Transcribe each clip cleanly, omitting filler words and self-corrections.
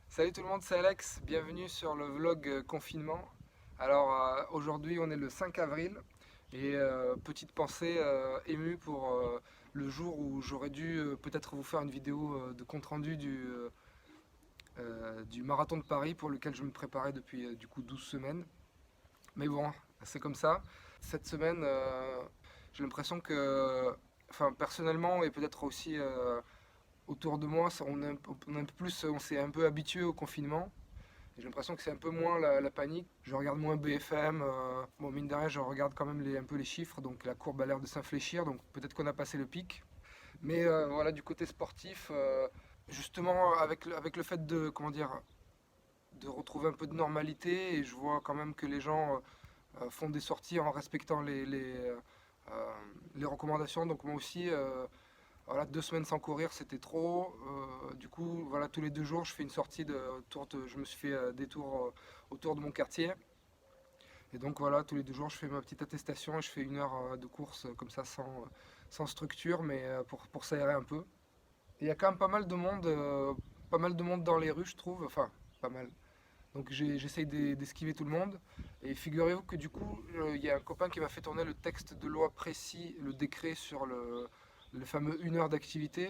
Salut tout le monde, c'est Alex, bienvenue sur le vlog confinement. Alors aujourd'hui on est le 5 avril et petite pensée émue pour le jour où j'aurais dû peut-être vous faire une vidéo de compte rendu du marathon de Paris pour lequel je me préparais depuis du coup 12 semaines. Mais bon, c'est comme ça. Cette semaine j'ai l'impression que, enfin personnellement et peut-être aussi autour de moi, on est un peu plus, on s'est un peu habitué au confinement. J'ai l'impression que c'est un peu moins la panique. Je regarde moins BFM. Bon, mine de rien, je regarde quand même un peu les chiffres. Donc la courbe a l'air de s'infléchir. Donc peut-être qu'on a passé le pic. Mais voilà, du côté sportif, justement avec le fait de, comment dire, de retrouver un peu de normalité. Et je vois quand même que les gens font des sorties en respectant les recommandations. Donc moi aussi, voilà, 2 semaines sans courir, c'était trop. Du coup, voilà, tous les 2 jours, je fais une sortie je me suis fait des tours autour de mon quartier. Et donc voilà, tous les 2 jours, je fais ma petite attestation et je fais 1 heure de course comme ça, sans structure, mais pour s'aérer un peu. Et il y a quand même pas mal de monde dans les rues, je trouve. Enfin, pas mal. Donc j'essaye d'esquiver tout le monde. Et figurez-vous que du coup, il y a un copain qui m'a fait tourner le texte de loi précis, le décret sur le fameux 1 heure d'activité.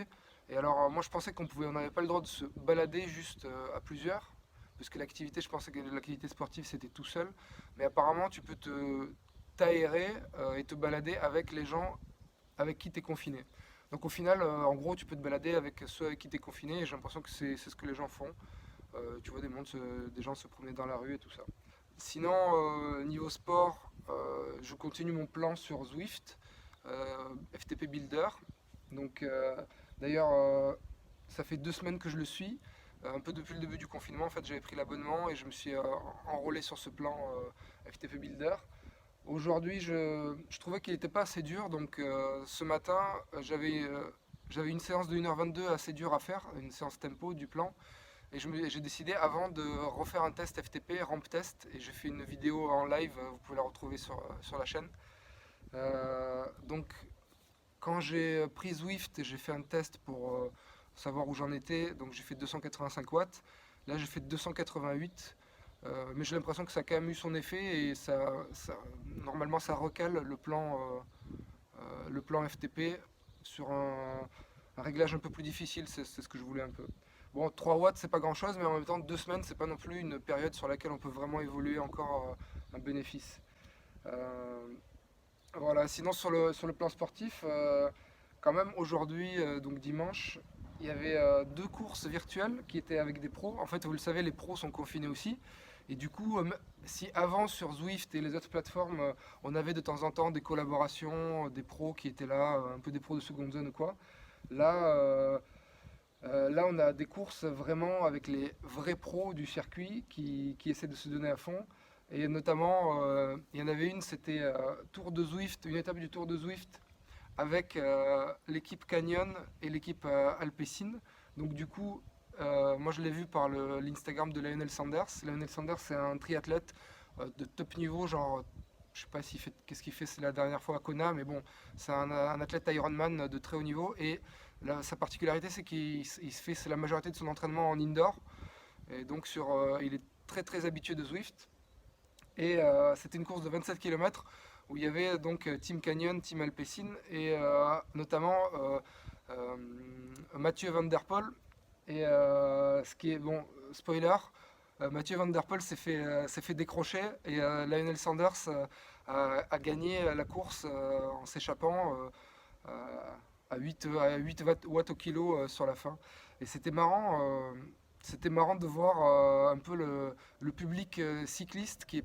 Et alors moi je pensais on n'avait pas le droit de se balader juste à plusieurs. Parce que l'activité, je pensais que l'activité sportive c'était tout seul. Mais apparemment tu peux t'aérer et te balader avec les gens avec qui tu es confiné. Donc au final, en gros, tu peux te balader avec ceux avec qui tu es confiné et j'ai l'impression que c'est ce que les gens font. Tu vois des gens se promener dans la rue et tout ça. Sinon, niveau sport, je continue mon plan sur Zwift, FTP Builder. Donc, d'ailleurs, ça fait 2 semaines que je le suis. Un peu depuis le début du confinement, en fait, j'avais pris l'abonnement et je me suis enrôlé sur ce plan FTP Builder. Aujourd'hui, je trouvais qu'il n'était pas assez dur, donc ce matin, j'avais une séance de 1h22 assez dure à faire, une séance tempo du plan. Et j'ai décidé avant de refaire un test FTP, ramp test, et j'ai fait une vidéo en live, vous pouvez la retrouver sur la chaîne. Donc quand j'ai pris Zwift, j'ai fait un test pour savoir où j'en étais, donc j'ai fait 285 watts. Là j'ai fait 288, mais j'ai l'impression que ça a quand même eu son effet et normalement ça recale le plan FTP sur un réglage un peu plus difficile, c'est ce que je voulais un peu. Bon, 3 watts, c'est pas grand chose, mais en même temps, 2 semaines, c'est pas non plus une période sur laquelle on peut vraiment évoluer encore un bénéfice. Euh, voilà, sinon sur le plan sportif, quand même aujourd'hui, donc dimanche, il y avait 2 courses virtuelles qui étaient avec des pros. En fait, vous le savez, les pros sont confinés aussi. Et du coup, si avant sur Zwift et les autres plateformes, on avait de temps en temps des collaborations, des pros qui étaient là, un peu des pros de seconde zone ou quoi, là, là, on a des courses vraiment avec les vrais pros du circuit qui essaient de se donner à fond. Et notamment, il y en avait une, c'était Tour de Zwift, une étape du Tour de Zwift avec l'équipe Canyon et l'équipe Alpecin. Donc du coup, moi je l'ai vu par l'Instagram de Lionel Sanders. Lionel Sanders, c'est un triathlète de top niveau, genre, je sais pas qu'est-ce qu'il fait, c'est la dernière fois à Kona, mais bon, c'est un athlète Ironman de très haut niveau. Et sa particularité, c'est c'est la majorité de son entraînement en indoor. Et donc il est très très habitué de Zwift. Et c'était une course de 27 km où il y avait donc Team Canyon, Team Alpecin et notamment euh, Mathieu Van Der Poel. Et ce qui est bon, spoiler, Mathieu Van Der Poel s'est fait décrocher et Lionel Sanders a gagné la course en s'échappant à 8 watts au kilo sur la fin. Et c'était marrant de voir un peu le public cycliste qui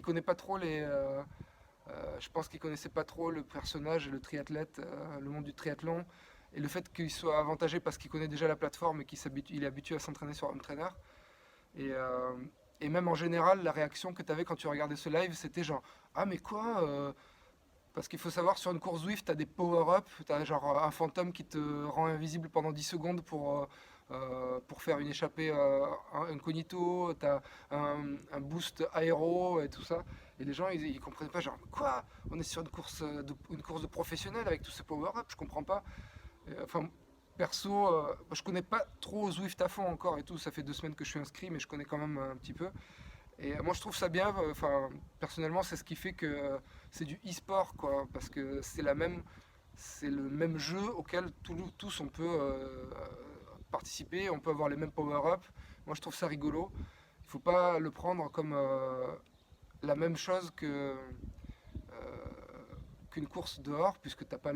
connaît pas trop je pense qu'il connaissait pas trop le personnage et le triathlète, le monde du triathlon, et le fait qu'il soit avantagé parce qu'il connaît déjà la plateforme et il est habitué à s'entraîner sur home trainer. Et, euh, et même en général, la réaction que tu avais quand tu regardais ce live, c'était genre ah mais quoi Parce qu'il faut savoir, sur une course Zwift, tu as des power-up, tu as genre un fantôme qui te rend invisible pendant 10 secondes pour faire une échappée incognito, tu as un boost aéro et tout ça. Et les gens, ils comprennent pas, genre, quoi? On est sur une course de professionnel avec tous ces power-up, je comprends pas. Enfin, perso, je connais pas trop Zwift à fond encore et tout, ça fait 2 semaines que je suis inscrit, mais je connais quand même un petit peu. Et moi, je trouve ça bien. Enfin, personnellement, c'est ce qui fait que c'est du e-sport, quoi, parce que c'est le même jeu auquel tous on peut participer, on peut avoir les mêmes power-up. Moi, je trouve ça rigolo. Il faut pas le prendre comme la même chose qu'une course dehors, puisque t'as pas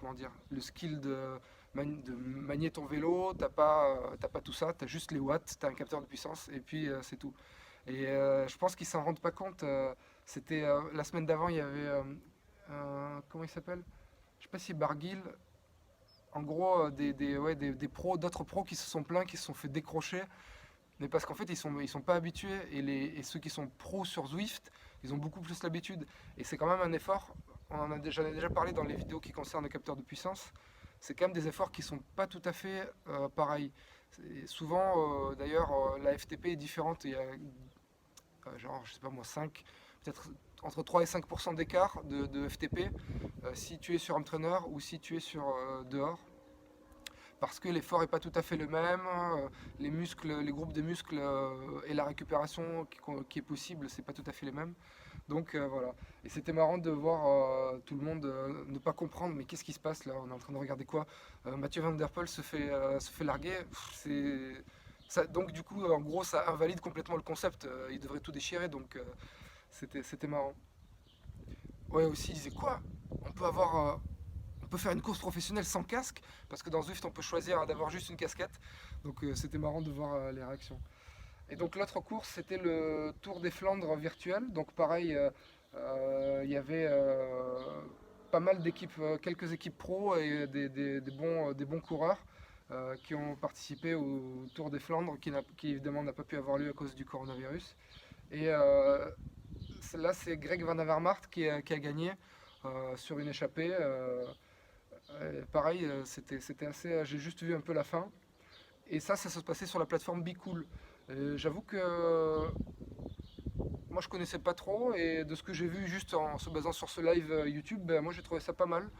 comment dire, le skill de manier ton vélo, t'as pas tout ça, t'as juste les watts, t'as un capteur de puissance, et puis c'est tout. Et je pense qu'ils s'en rendent pas compte. C'était la semaine d'avant, il y avait comment il s'appelle? Je sais pas si Barguil. En gros, ouais, des pros, d'autres pros qui se sont plaints, qui se sont fait décrocher, mais parce qu'en fait, ils sont pas habitués, et ceux qui sont pros sur Zwift, ils ont beaucoup plus l'habitude. Et c'est quand même un effort, j'en ai déjà parlé dans les vidéos qui concernent le capteur de puissance, c'est quand même des efforts qui sont pas tout à fait pareils. Souvent, d'ailleurs, la FTP est différente. Il y a genre, je sais pas moi, 5, peut-être entre 3 et 5% d'écart de FTP si tu es sur un trainer ou si tu es sur dehors. Parce que l'effort n'est pas tout à fait le même, les muscles, les groupes de muscles et la récupération qui est possible, c'est pas tout à fait les mêmes. Donc voilà. Et c'était marrant de voir tout le monde ne pas comprendre, mais qu'est-ce qui se passe là? On est en train de regarder quoi? Mathieu Van Der Poel se fait larguer. Donc du coup, en gros, ça invalide complètement le concept. Il devrait tout déchirer, donc c'était marrant. Ouais, aussi, il disait quoi? On peut avoir, on peut faire une course professionnelle sans casque, parce que dans Zwift, on peut choisir d'avoir juste une casquette. Donc c'était marrant de voir les réactions. Et donc l'autre course, c'était le Tour des Flandres virtuel. Donc pareil, il y avait pas mal d'équipes, quelques équipes pro et des bons coureurs qui ont participé au Tour des Flandres, qui évidemment n'a pas pu avoir lieu à cause du coronavirus. Et là, c'est Greg Van Avermaet qui a gagné sur une échappée. Pareil, c'était assez. J'ai juste vu un peu la fin. Et ça se passait sur la plateforme Be Cool. J'avoue que moi je connaissais pas trop, et de ce que j'ai vu juste en se basant sur ce live YouTube, ben, moi j'ai trouvé ça pas mal.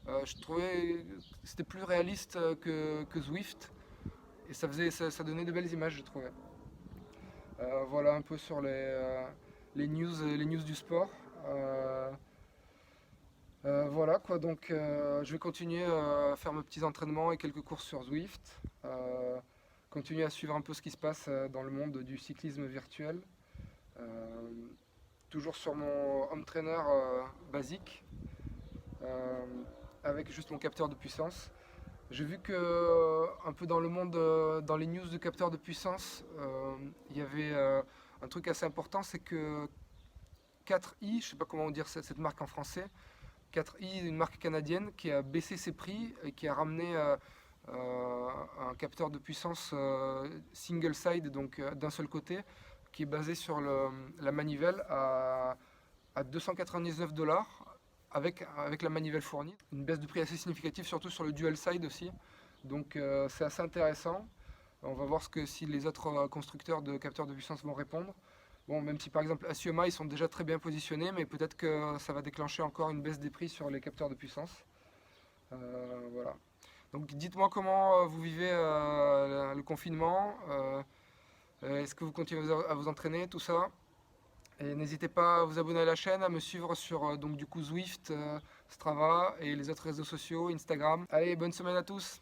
Je trouvais que c'était plus réaliste que Zwift, et ça donnait de belles images, je trouvais. Voilà un peu sur les news du sport. Euh, voilà quoi, donc je vais continuer à faire mes petits entraînements et quelques courses sur Zwift. Continuer à suivre un peu ce qui se passe dans le monde du cyclisme virtuel. Euh, Toujours sur mon home trainer basique, euh, avec juste mon capteur de puissance. J'ai vu que un peu dans le monde, dans les news de capteurs de puissance, il y avait un truc assez important, c'est que 4i, je ne sais pas comment dire cette marque en français, 4i, une marque canadienne qui a baissé ses prix et qui a ramené un capteur de puissance single side, donc d'un seul côté, qui est basé sur la manivelle à 299 $ avec la manivelle fournie. Une baisse de prix assez significative, surtout sur le dual side aussi. Donc c'est assez intéressant. On va voir si les autres constructeurs de capteurs de puissance vont répondre. Bon, même si par exemple Assioma, ils sont déjà très bien positionnés, mais peut-être que ça va déclencher encore une baisse des prix sur les capteurs de puissance. Voilà. Donc dites-moi comment vous vivez le confinement. Est-ce que vous continuez à vous entraîner, tout ça? Et n'hésitez pas à vous abonner à la chaîne, à me suivre sur donc du coup Zwift, Strava et les autres réseaux sociaux, Instagram. Allez, bonne semaine à tous!